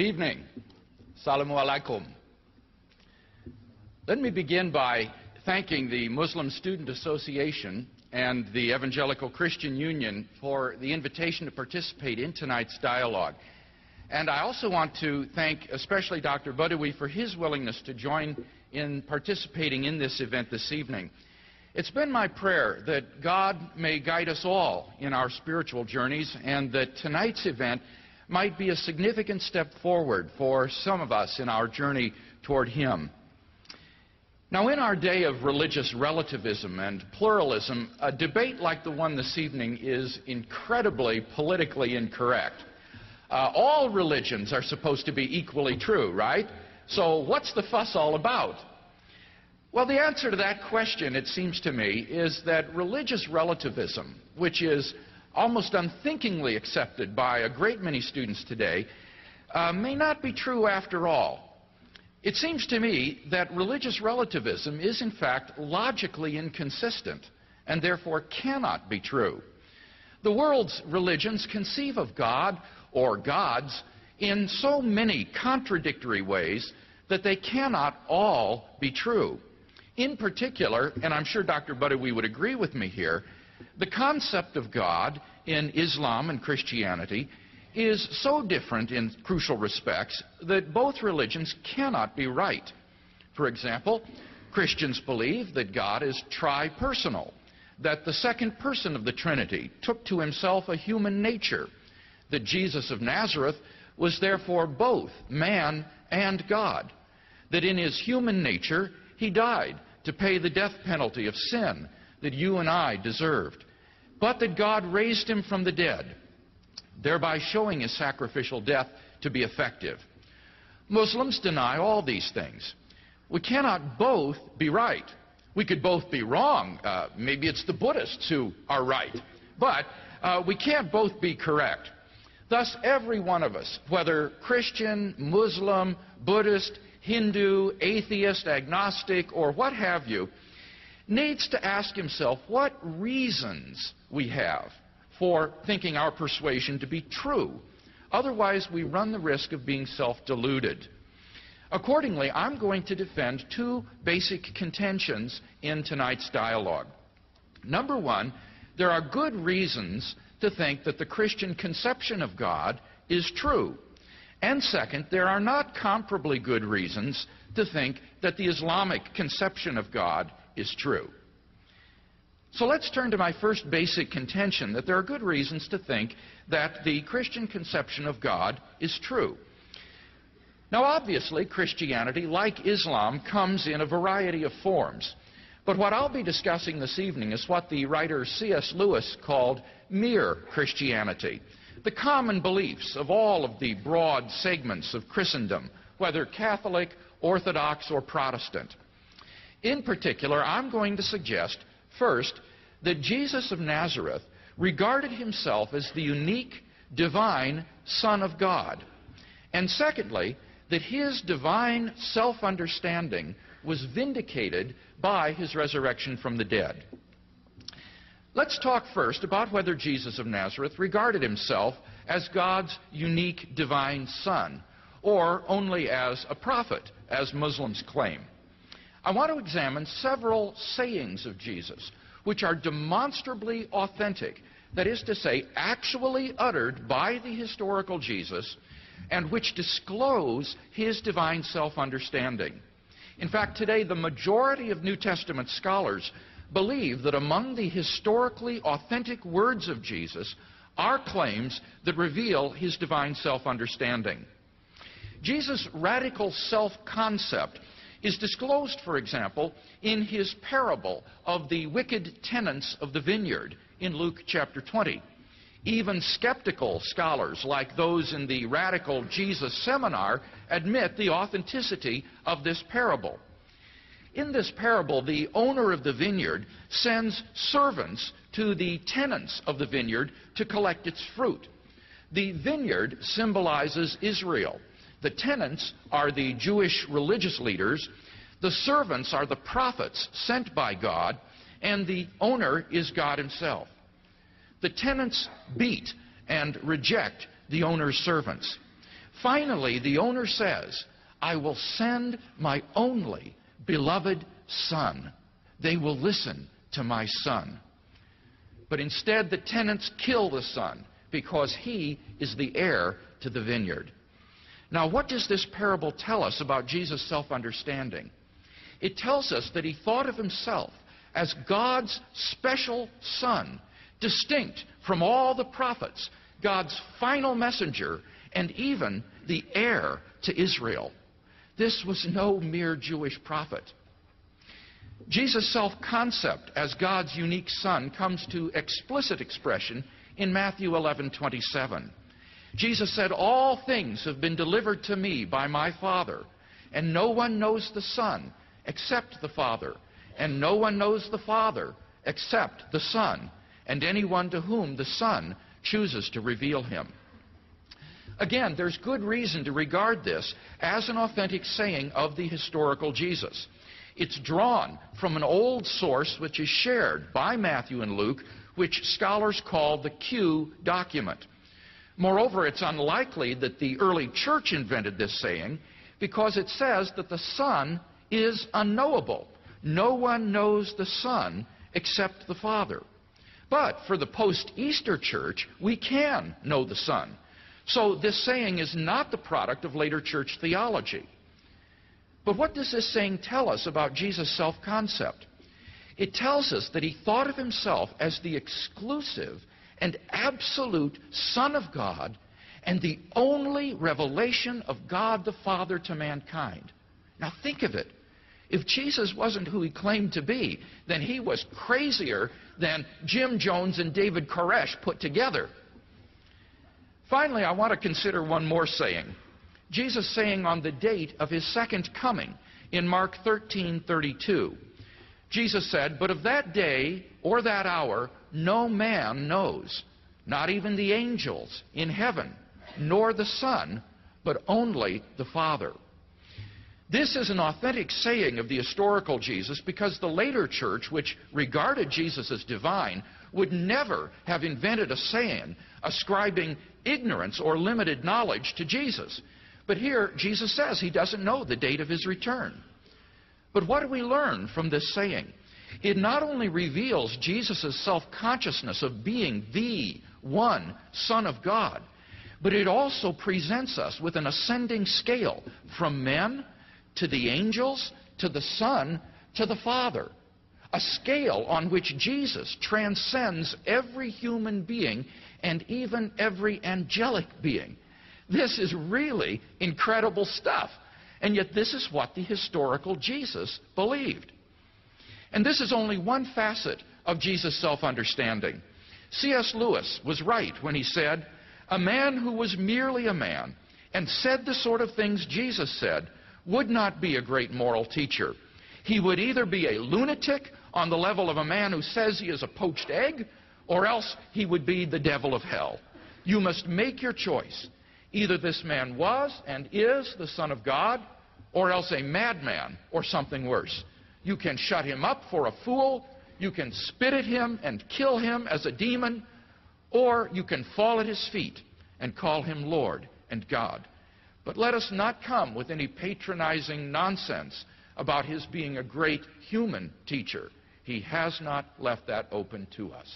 evening. Assalamu alaikum. Let me begin by thanking the Muslim Student Association and the Evangelical Christian Union for the invitation to participate in tonight's dialogue. And I also want to thank especially Dr. Badawi for his willingness to join in participating in this event this evening. It's been my prayer that God may guide us all in our spiritual journeys, and that tonight's event might be a significant step forward for some of us in our journey toward Him. Now, in our day of religious relativism and pluralism, a debate like the one this evening is incredibly politically incorrect. All religions are supposed to be equally true, right? So what's the fuss all about? Well, the answer to that question, it seems to me, is that religious relativism, which is almost unthinkingly accepted by a great many students today, may not be true after all. It seems to me that religious relativism is, in fact, logically inconsistent and therefore cannot be true. The world's religions conceive of God or gods in so many contradictory ways that they cannot all be true. In particular, and I'm sure Dr. Badawi would agree with me here, the concept of God in Islam and Christianity is so different in crucial respects that both religions cannot be right. For example, Christians believe that God is tri-personal, that the second person of the Trinity took to himself a human nature, that Jesus of Nazareth was therefore both man and God, that in his human nature he died to pay the death penalty of sin that you and I deserved, but that God raised him from the dead, thereby showing his sacrificial death to be effective. Muslims deny all these things. We cannot both be right. We could both be wrong. Maybe it's the Buddhists who are right. But we can't both be correct. Thus, every one of us, whether Christian, Muslim, Buddhist, Hindu, atheist, agnostic, or what have you, needs to ask himself what reasons we have for thinking our persuasion to be true. Otherwise, we run the risk of being self-deluded. Accordingly, I'm going to defend two basic contentions in tonight's dialogue. Number one, there are good reasons to think that the Christian conception of God is true. And second, there are not comparably good reasons to think that the Islamic conception of God is true. So let's turn to my first basic contention, that there are good reasons to think that the Christian conception of God is true. Now, obviously, Christianity, like Islam, comes in a variety of forms. But what I'll be discussing this evening is what the writer C.S. Lewis called mere Christianity, the common beliefs of all of the broad segments of Christendom, whether Catholic, Orthodox, or Protestant. In particular, I'm going to suggest, first, that Jesus of Nazareth regarded himself as the unique, divine Son of God. And secondly, that his divine self-understanding was vindicated by his resurrection from the dead. Let's talk first about whether Jesus of Nazareth regarded himself as God's unique divine Son, or only as a prophet, as Muslims claim. I want to examine several sayings of Jesus which are demonstrably authentic, that is to say, actually uttered by the historical Jesus, and which disclose his divine self-understanding. In fact, today the majority of New Testament scholars believe that among the historically authentic words of Jesus are claims that reveal his divine self-understanding. Jesus' radical self-concept is disclosed, for example, in his parable of the wicked tenants of the vineyard in Luke chapter 20. Even skeptical scholars, like those in the Radical Jesus Seminar, admit the authenticity of this parable. In this parable, the owner of the vineyard sends servants to the tenants of the vineyard to collect its fruit. The vineyard symbolizes Israel. The tenants are the Jewish religious leaders. The servants are the prophets sent by God. And the owner is God himself. The tenants beat and reject the owner's servants. Finally, the owner says, I will send my only beloved son. They will listen to my son. But instead, the tenants kill the son because he is the heir to the vineyard. Now, what does this parable tell us about Jesus' self-understanding? It tells us that he thought of himself as God's special son, distinct from all the prophets, God's final messenger, and even the heir to Israel. This was no mere Jewish prophet. Jesus' self-concept as God's unique son comes to explicit expression in Matthew 11:27. Jesus said, all things have been delivered to me by my Father, and no one knows the Son except the Father, and no one knows the Father except the Son, and anyone to whom the Son chooses to reveal him. Again, there's good reason to regard this as an authentic saying of the historical Jesus. It's drawn from an old source which is shared by Matthew and Luke, which scholars call the Q document. Moreover, it's unlikely that the early church invented this saying because it says that the Son is unknowable. No one knows the Son except the Father. But for the post-Easter church, we can know the Son. So this saying is not the product of later church theology. But what does this saying tell us about Jesus' self-concept? It tells us that he thought of himself as the exclusive and absolute Son of God and the only revelation of God the Father to mankind. Now think of it. If Jesus wasn't who he claimed to be, then he was crazier than Jim Jones and David Koresh put together. Finally, I want to consider one more saying. Jesus saying on the date of his second coming in Mark 13:32. Jesus said, but of that day or that hour no man knows, not even the angels in heaven, nor the Son, but only the Father. This is an authentic saying of the historical Jesus because the later church, which regarded Jesus as divine, would never have invented a saying ascribing ignorance or limited knowledge to Jesus. But here, Jesus says he doesn't know the date of his return. But what do we learn from this saying? It not only reveals Jesus' self-consciousness of being the one Son of God, but it also presents us with an ascending scale from men to the angels, to the Son, to the Father. A scale on which Jesus transcends every human being and even every angelic being. This is really incredible stuff. And yet this is what the historical Jesus believed. And this is only one facet of Jesus' self-understanding. C.S. Lewis was right when he said, a man who was merely a man and said the sort of things Jesus said would not be a great moral teacher. He would either be a lunatic on the level of a man who says he is a poached egg, or else he would be the devil of hell. You must make your choice. Either this man was and is the Son of God, or else a madman or something worse. You can shut him up for a fool, you can spit at him and kill him as a demon, or you can fall at his feet and call him Lord and God. But let us not come with any patronizing nonsense about his being a great human teacher. He has not left that open to us.